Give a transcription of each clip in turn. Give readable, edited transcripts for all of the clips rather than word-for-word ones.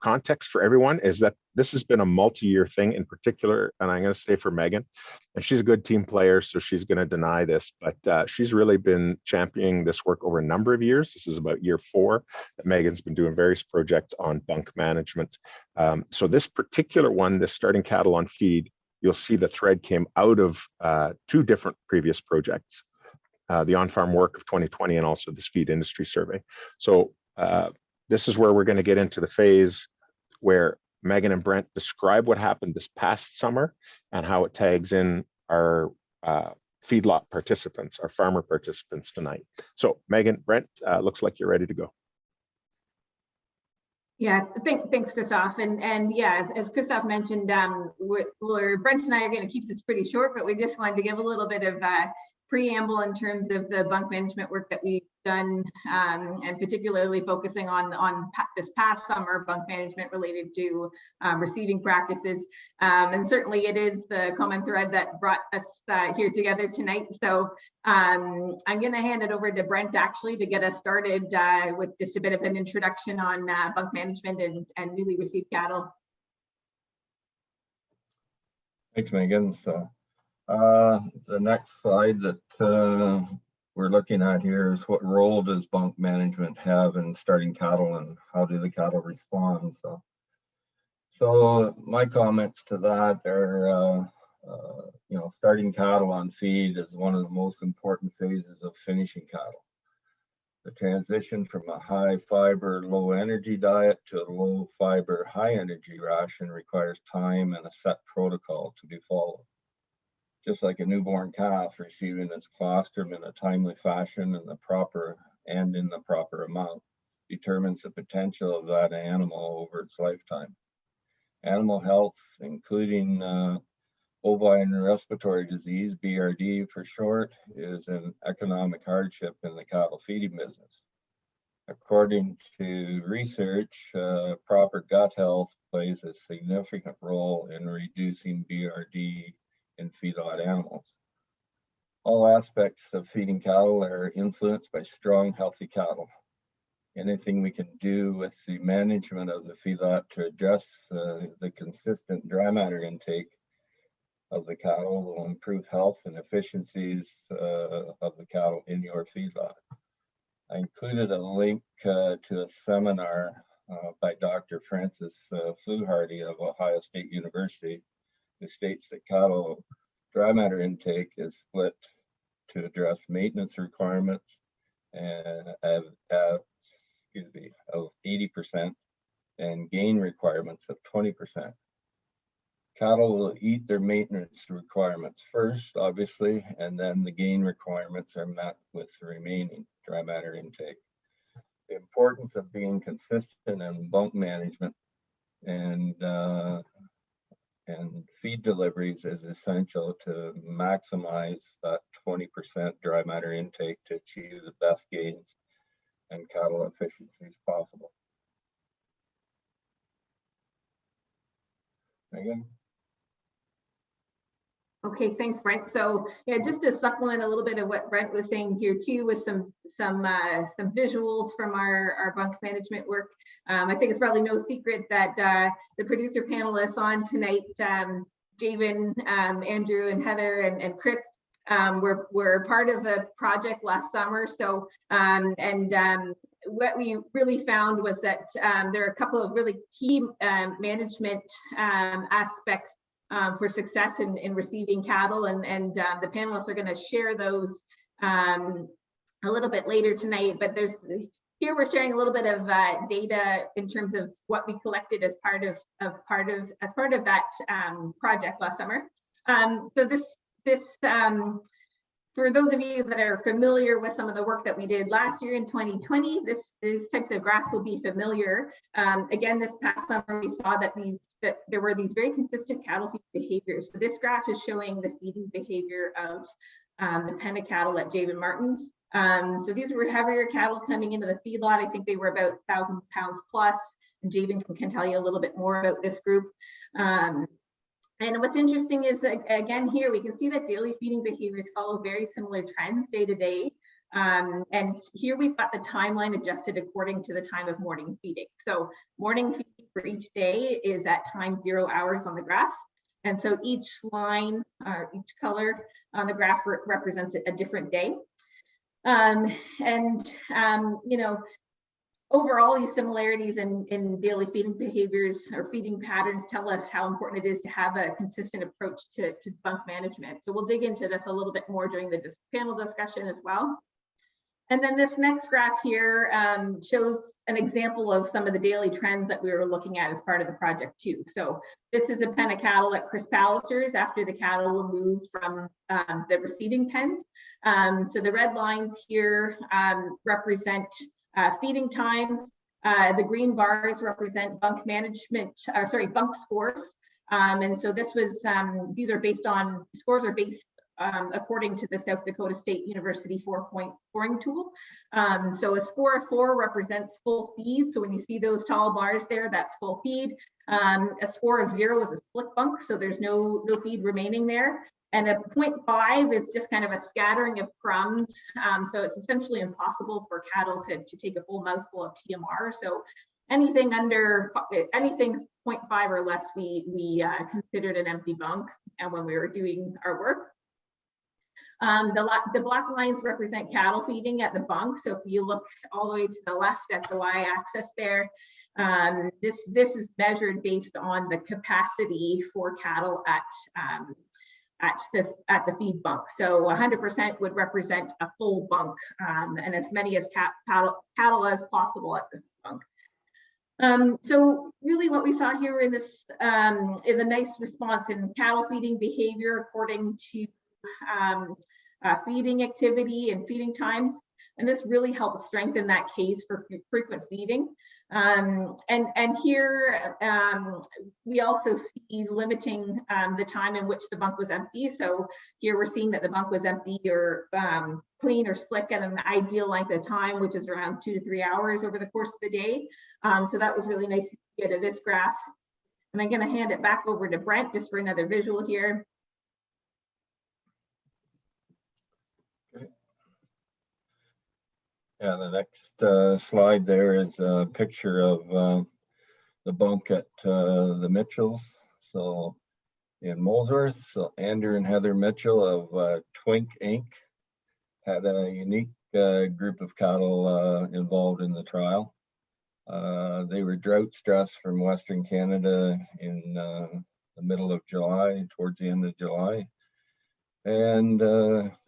context for everyone is that this has been a multi-year thing in particular, and I'm going to say for Megan, and she's a good team player, so she's going to deny this, but she's really been championing this work over a number of years. This is about year 4 that Megan's been doing various projects on bunk management. So this particular one, this starting cattle on feed, you'll see the thread came out of 2 different previous projects, the on-farm work of 2020 and also this feed industry survey. So this is where we're going to get into the phase where Megan and Brent describe what happened this past summer and how it tags in our feedlot participants, our farmer participants tonight. So Megan, Brent, looks like you're ready to go. Yeah, thanks, Christophe. And yeah, as Christophe mentioned, Brent and I are going to keep this pretty short, but we just wanted to give a little bit of preamble in terms of the bunk management work that we've done, and particularly focusing on this past summer bunk management related to receiving practices. And certainly it is the common thread that brought us here together tonight. So I'm going to hand it over to Brent actually to get us started with just a bit of an introduction on bunk management and newly received cattle. Thanks, Megan. So the next slide that we're looking at here is what role does bunk management have in starting cattle and how do the cattle respond? So my comments to that are, starting cattle on feed is one of the most important phases of finishing cattle. The transition from a high fiber, low energy diet to a low fiber, high energy ration requires time and a set protocol to be followed. Just like a newborn calf receiving its colostrum in a timely fashion and in the proper amount determines the potential of that animal over its lifetime. Animal health, including bovine respiratory disease, BRD for short, is an economic hardship in the cattle feeding business. According to research, proper gut health plays a significant role in reducing BRD in feedlot animals. All aspects of feeding cattle are influenced by strong, healthy cattle. Anything we can do with the management of the feedlot to address the consistent dry matter intake of the cattle will improve health and efficiencies of the cattle in your feedlot. I included a link to a seminar by Dr. Francis Fluharty of Ohio State University, who states that cattle dry matter intake is split to address maintenance requirements of 80% and gain requirements of 20%. Cattle will eat their maintenance requirements first, obviously, and then the gain requirements are met with the remaining dry matter intake. The importance of being consistent in bunk management and feed deliveries is essential to maximize that 20% dry matter intake to achieve the best gains and cattle efficiencies possible. Megan? Okay, thanks, Brent. So yeah, just to supplement a little bit of what Brent was saying here too, with some visuals from our bunk management work. I think it's probably no secret that the producer panelists on tonight, Javen, Andrew, and Heather, and Chris, were part of a project last summer. So what we really found was that there are a couple of really key management aspects for success in receiving cattle, and the panelists are going to share those a little bit later tonight. But here we're sharing a little bit of data in terms of what we collected as part of that project last summer. So this for those of you that are familiar with some of the work that we did last year in 2020, these types of graphs will be familiar. Again, this past summer, we saw that there were these very consistent cattle feeding behaviors. So this graph is showing the feeding behavior of the penna cattle at Javen Martin's. So these were heavier cattle coming into the feedlot. I think they were about 1,000 pounds plus, and Javen can tell you a little bit more about this group. And what's interesting is, again, here we can see that daily feeding behaviors follow very similar trends day to day. And here we've got the timeline adjusted according to the time of morning feeding. So morning feeding for each day is at time 0 hours on the graph. And so each line, each color on the graph represents a different day. You know, overall, these similarities in daily feeding behaviors or feeding patterns tell us how important it is to have a consistent approach to bunk management. So we'll dig into this a little bit more during the panel discussion as well. And then this next graph here shows an example of some of the daily trends that we were looking at as part of the project too. So this is a pen of cattle at Chris Palliser's after the cattle were moved from the receiving pens. So the red lines here represent feeding times. The green bars represent bunk management, bunk scores. And so this was, these are based on, scores are based according to the South Dakota State University 4-point scoring tool. So a score of 4 represents full feed. So when you see those tall bars there, that's full feed. A score of 0 is a split bunk, so there's no feed remaining there. And a 0.5 is just kind of a scattering of crumbs. So it's essentially impossible for cattle to take a full mouthful of TMR. So anything 0.5 or less, we considered an empty bunk and when we were doing our work. The black lines represent cattle feeding at the bunk. So if you look all the way to the left at the y-axis there, this is measured based on the capacity for cattle at the feed bunk. So 100% would represent a full bunk, and as many as cattle as possible at the bunk. So really what we saw here in this is a nice response in cattle feeding behavior according to feeding activity and feeding times. And this really helps strengthen that case for frequent feeding. And here we also see limiting the time in which the bunk was empty. So here we're seeing that the bunk was empty or clean or slick at an ideal length of time, which is around 2 to 3 hours over the course of the day. So that was really nice to get at this graph. And I'm going to hand it back over to Brent just for another visual here. Yeah, the next slide there is a picture of the bunk at the Mitchells. So in Molesworth, so Andrew and Heather Mitchell of Twink Inc. had a unique group of cattle involved in the trial. They were drought stressed from Western Canada in the middle of July, towards the end of July. And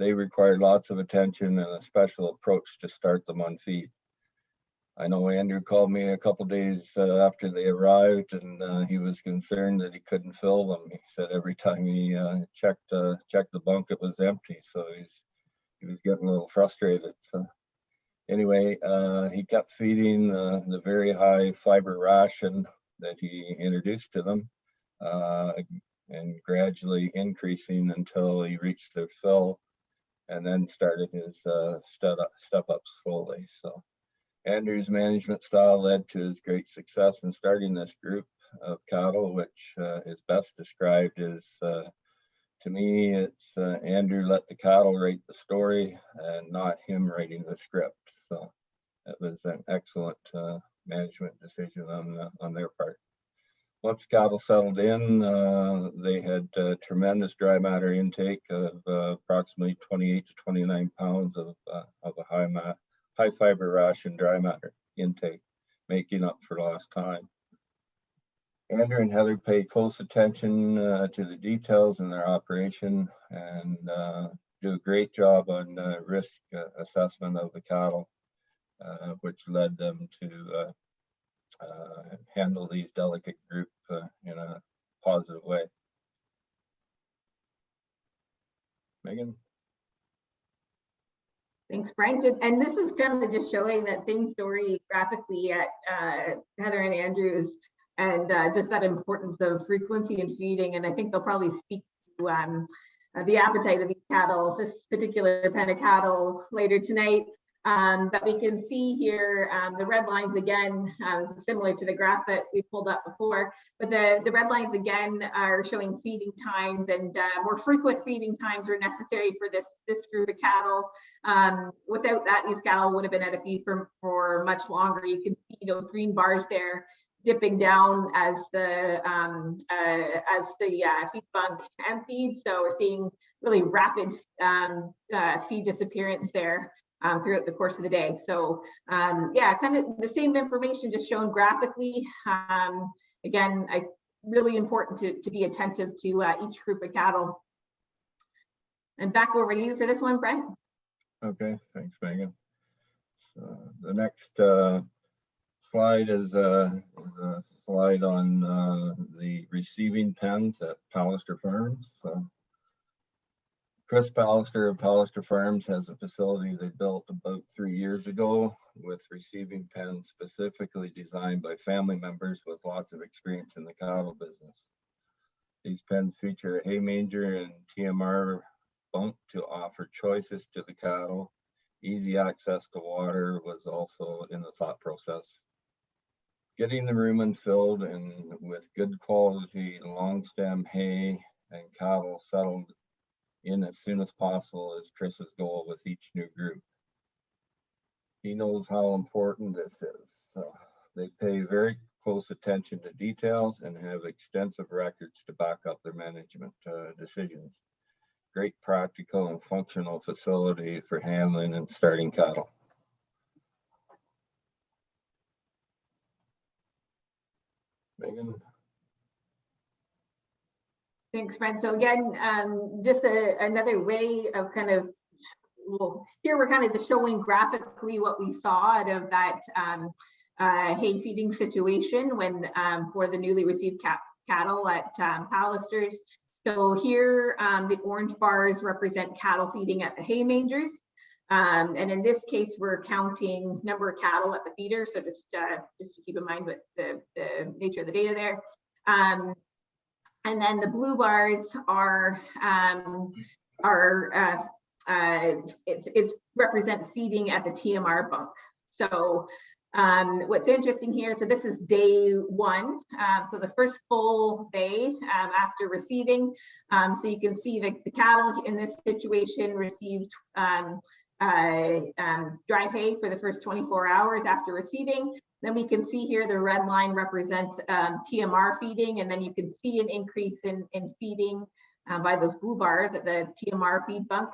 they required lots of attention and a special approach to start them on feed. I know Andrew called me a couple days after they arrived, and he was concerned that he couldn't fill them. He said every time he checked the bunk, it was empty. So he was getting a little frustrated. So anyway, he kept feeding the very high fiber ration that he introduced to them. And gradually increasing until he reached their fill, and then started his step up slowly. So Andrew's management style led to his great success in starting this group of cattle, which is best described as, to me, it's Andrew let the cattle write the story and not him writing the script. So it was an excellent management decision on their part. Once cattle settled in, they had tremendous dry matter intake of approximately 28 to 29 pounds of a high fiber ration dry matter intake, making up for lost time. Andrew and Heather paid close attention to the details in their operation and do a great job on risk assessment of the cattle, which led them to handle these delicate group in a positive way. Megan? Thanks, Brent. And this is kind of just showing that same story graphically at Heather and Andrews, and just that importance of frequency and feeding. And I think they'll probably speak to the appetite of these cattle, this particular pen of cattle later tonight. But we can see here the red lines again, similar to the graph that we pulled up before, but the red lines again are showing feeding times, and more frequent feeding times are necessary for this group of cattle. Without that, these cattle would have been at a feed for much longer. You can see those green bars there dipping down as the feed bunk emptied. So we're seeing really rapid feed disappearance there throughout the course of the day. So yeah, kind of the same information just shown graphically. Again, really important to be attentive to each group of cattle. And back over to you for this one, Brent. Okay, thanks, Megan. So the next slide is a slide on the receiving pens at Pallister Farms. So Chris Pallister of Pallister Farms has a facility they built about 3 years ago with receiving pens specifically designed by family members with lots of experience in the cattle business. These pens feature a hay manger and TMR bunk to offer choices to the cattle. Easy access to water was also in the thought process. Getting the rumen filled and with good quality long stem hay and cattle settled in as soon as possible is Chris's goal with each new group. He knows how important this is. So they pay very close attention to details and have extensive records to back up their management decisions. Great practical and functional facility for handling and starting cattle. Megan. Thanks, Brent. So again, just another way of kind of, well, here we're kind of just showing graphically what we saw out of that hay feeding situation when for the newly received cattle at Pallisters. So here, the orange bars represent cattle feeding at the hay mangers. And in this case, we're counting number of cattle at the feeder. So just to keep in mind what the nature of the data there. And then the blue bars are it's represent feeding at the TMR bunk. So what's interesting here, so this is day one, so the first full day after receiving. So you can see that the cattle in this situation received dry hay for the first 24 hours after receiving. Then we can see here the red line represents TMR feeding, and then you can see an increase in feeding by those blue bars at the TMR feed bunk.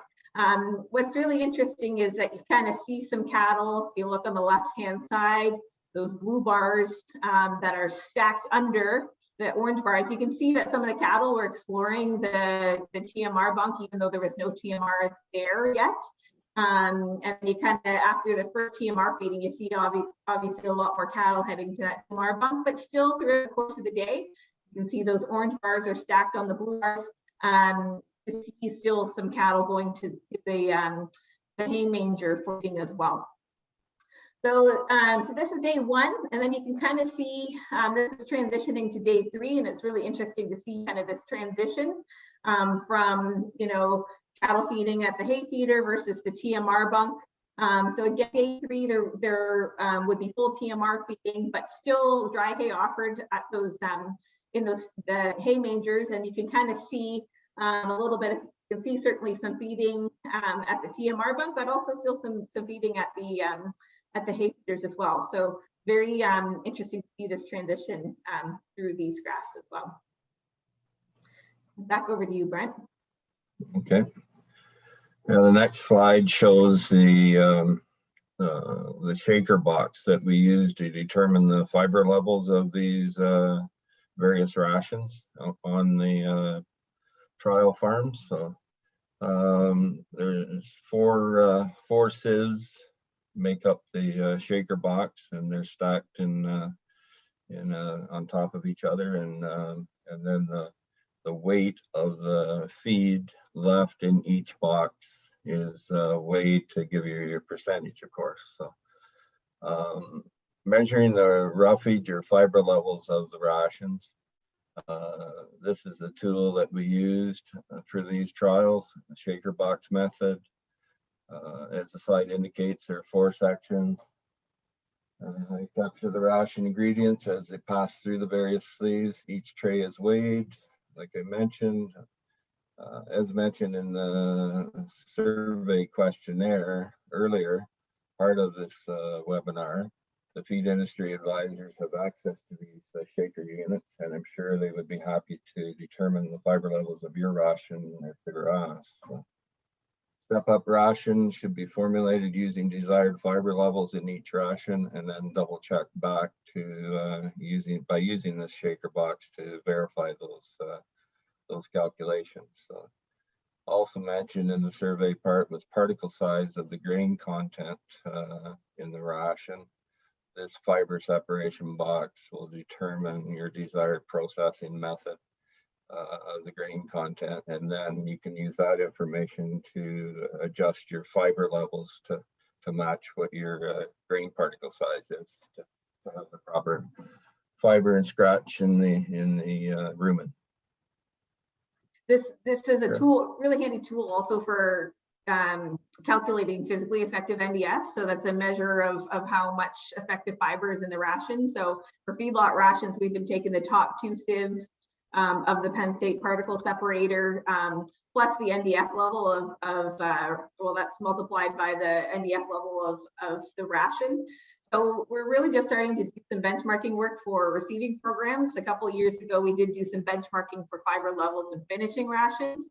What's really interesting is that you kind of see some cattle, if you look on the left-hand side, those blue bars that are stacked under the orange bars, you can see that some of the cattle were exploring the TMR bunk, even though there was no TMR there yet. And you kind of, after the first TMR feeding, you see obviously a lot more cattle heading to that TMR bunk, but still through the course of the day, you can see those orange bars are stacked on the blue bars. You see still some cattle going to the hay manger feeding as well. So, so this is day one, and then you can kind of see this is transitioning to day three, and it's really interesting to see kind of this transition from, you know, cattle feeding at the hay feeder versus the TMR bunk. So again, day three, there would be full TMR feeding, but still dry hay offered at those in those the hay mangers, and you can kind of see a little bit. You can see certainly some feeding at the TMR bunk, but also still some feeding at the hay feeders as well. So very interesting to see this transition through these graphs as well. Back over to you, Brent. Okay. Now the next slide shows the shaker box that we use to determine the fiber levels of these various rations on the trial farms. So there's four sieves make up the shaker box, and they're stacked in on top of each other, and then the weight of the feed left in each box is weighed to give you your percentage, of course. So measuring the roughage or fiber levels of the rations. This is a tool that we used for these trials, the shaker box method. As the slide indicates, there are 4 sections. I capture the ration ingredients as they pass through the various sleeves. Each tray is weighed, like I mentioned. As mentioned in the survey questionnaire earlier, part of this webinar, the feed industry advisors have access to these shaker units, and I'm sure they would be happy to determine the fiber levels of your ration if they were asked. So, step-up ration should be formulated using desired fiber levels in each ration, and then double check back to using this shaker box to verify those calculations. So, also mentioned in the survey part was particle size of the grain content in the ration. This fiber separation box will determine your desired processing method of the grain content, and then you can use that information to adjust your fiber levels to match what your grain particle size is to have the proper fiber and scratch in the rumen. This is a tool, really handy tool also for calculating physically effective NDF. So that's a measure of how much effective fiber is in the ration. So for feedlot rations, we've been taking the top 2 sieves of the Penn State particle separator, plus the NDF level well, that's multiplied by the NDF level of the ration. So we're really just starting to do some benchmarking work for receiving programs. A couple of years ago, we did do some benchmarking for fiber levels and finishing rations.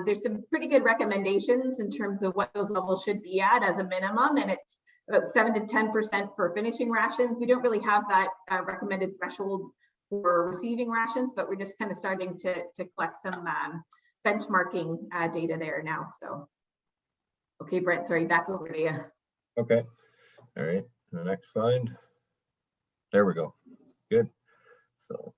There's some pretty good recommendations in terms of what those levels should be at as a minimum, and it's about 7 to 10% for finishing rations. We don't really have that recommended threshold for receiving rations, but we're just kind of starting to collect some benchmarking data there now. So, okay, Brent, sorry, back over to you. Okay, all right, the next slide. There we go, good. So,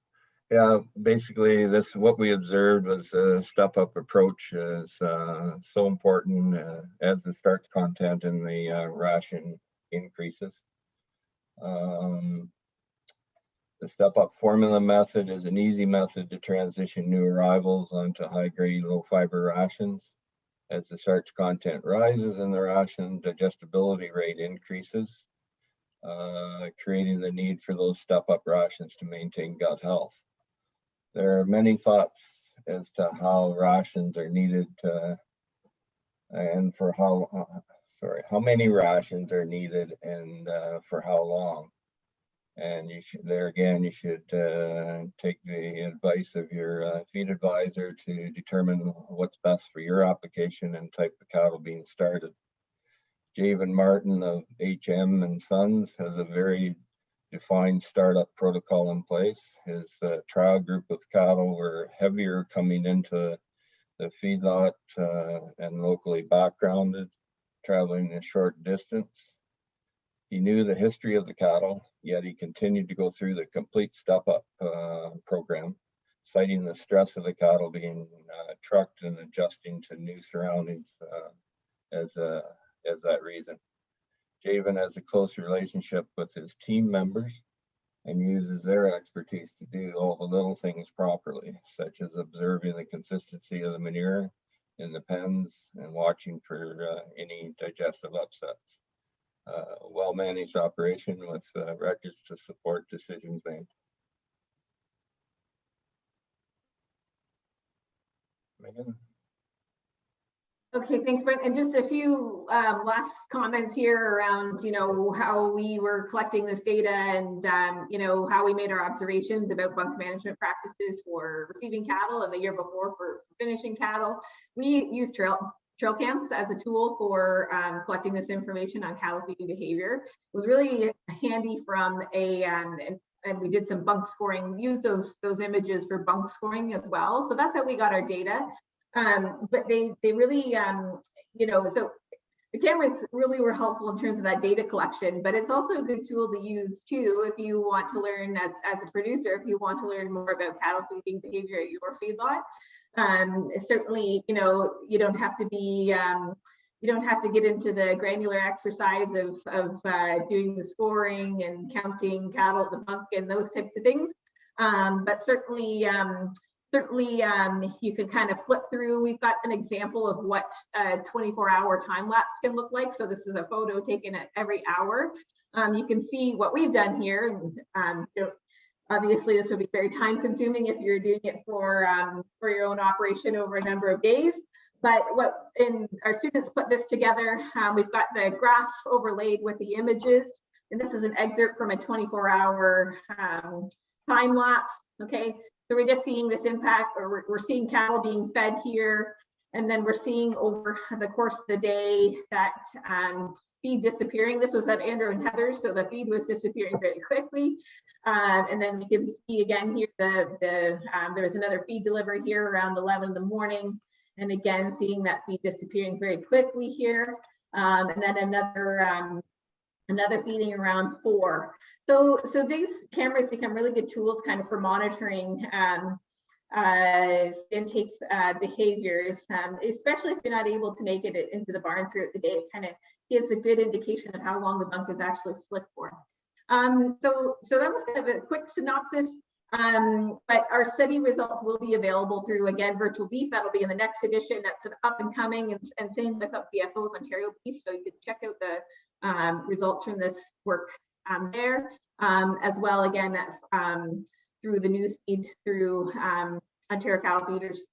yeah, basically this, what we observed was a step-up approach is so important as the starch content in the ration increases. The step-up formula method is an easy method to transition new arrivals onto high-grade, low-fiber rations. As the starch content rises in the ration, digestibility rate increases, creating the need for those step-up rations to maintain gut health. There are many thoughts as to how rations are needed and for how many rations are needed and for how long. And you should, there again, you should take the advice of your feed advisor to determine what's best for your application and type of cattle being started. Javen Martin of HM and Sons has a very defined startup protocol in place. His trial group of cattle were heavier coming into the feedlot and locally backgrounded, traveling a short distance. He knew the history of the cattle, yet he continued to go through the complete step-up program, citing the stress of the cattle being trucked and adjusting to new surroundings as that reason. Javen has a close relationship with his team members and uses their expertise to do all the little things properly, such as observing the consistency of the manure in the pens and watching for any digestive upsets. Well-managed operation with records to support decisions made. Megan? Okay, thanks, Brent. And just a few last comments here around, how we were collecting this data and, how we made our observations about bunk management practices for receiving cattle and the year before for finishing cattle. We use Trailcams as a tool for collecting this information on cattle feeding behavior. It was really handy from and we did some bunk scoring, used those images for bunk scoring as well. So that's how we got our data. But they really, so the cameras really were helpful in terms of that data collection, but it's also a good tool to use too if you want to learn as a producer, if you want to learn more about cattle feeding behavior at your feedlot. Certainly, you don't have to be, you don't have to get into the granular exercise of doing the scoring and counting cattle at the bunk and those types of things. But certainly certainly you can kind of flip through. We've got an example of what a 24-hour time lapse can look like. So this is a photo taken at every hour. You can see what we've done here. And, you know, obviously this would be very time consuming if you're doing it for your own operation over a number of days. But our students put this together. We've got the graph overlaid with the images. And this is an excerpt from a 24-hour time lapse. Okay, so we're just seeing this impact, or we're seeing cattle being fed here. And then we're seeing over the course of the day that feed disappearing. This was at Andrew and Heather's, so the feed was disappearing very quickly. And then we can see again here, there was another feed delivery here around 11 in the morning. And again, seeing that feed disappearing very quickly here. And then another feeding around 4. So these cameras become really good tools kind of for monitoring intake behaviors, especially if you're not able to make it into the barn throughout the day. It kind of gives a good indication of how long the bunk is actually slick for. So that was kind of a quick synopsis. But our study results will be available through, again, Virtual Beef. That'll be in the next edition. That's an up and coming, and same with BFO's Ontario Beef. So you can check out the results from this work there, as well, again, that through the newsfeed through Ontario Cattle Feeders